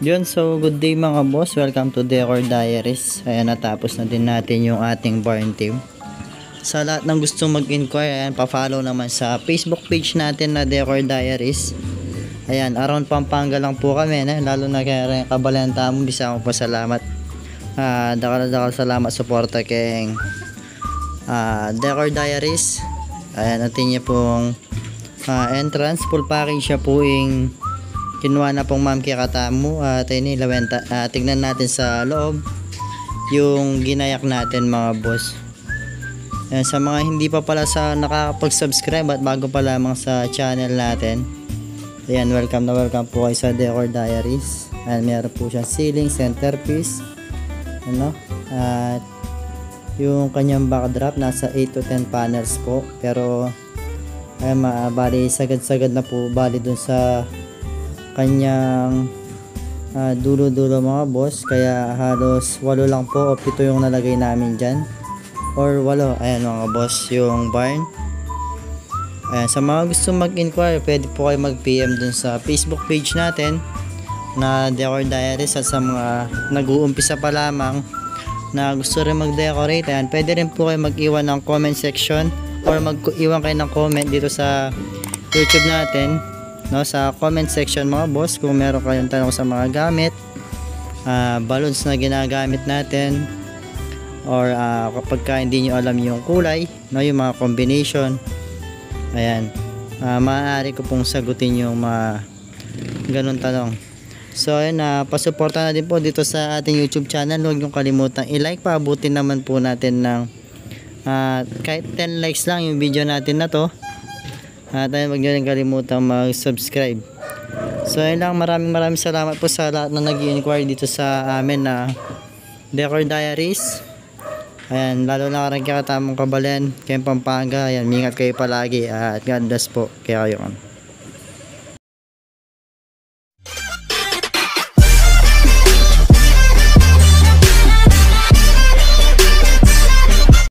Yun, so good day mga boss, welcome to Decor Diaries. Ayan, natapos na din natin yung ating barn team. Sa lahat ng gustong mag-inquire, ayan, pa-follow naman sa Facebook page natin na Decor Diaries. Ayan, around Pampanga lang po kami, lalo na kaya Kabalenta mo, bisa akong pasalamat. Dakal salamat suporta kay Decor Diaries. Ayan, natin niya pong entrance, full package siya po yung kinuha na pong ma'am Kikatamu at tignan natin sa loob yung ginayak natin mga boss. Ayan, sa mga hindi pa pala nakakapag-subscribe at bago pa lamang sa channel natin, ayan, welcome po kayo sa Decor Diaries. Ayan, meron po siyang ceiling, centerpiece, at yung kanyang backdrop nasa 8 to 10 panels po, pero ayan, bali sagad-sagad na po bali dun sa kanyang dulo-dulo mga boss, kaya halos 8 lang po o 7 yung nalagay namin dyan, or 8. Ayan mga boss yung barn. Ayan, sa mga gusto mag-inquire, pwede po kayo mag-PM dun sa Facebook page natin na Decor Diaries. At sa mga nag-uumpisa pa lamang na gusto rin mag-decorate, ayan, pwede rin po kayo mag-iwan ng comment section or mag-iwan kayo ng comment dito sa YouTube natin, sa comment section mga boss, kung meron kayong tanong sa mga gamit, balloons na ginagamit natin, or kapag hindi nyo alam yung kulay, yung mga combination, ayan, maaari ko pong sagutin yung mga ganun tanong. So ayun, pasuporta na din po dito sa ating YouTube channel. Huwag nyo kalimutang i-like, paabutin naman po natin ng kahit 10 likes lang yung video natin na to. At huwag nyo rin kalimutang mag-subscribe. So ayun lang, maraming salamat po sa lahat na nag-i-inquire dito sa amin na Decor Diaries. Ayan, lalo na karang Kikatamong Kabalen, kayong Pampanga. Ayan, ingat kayo palagi at God bless po kaya kayo.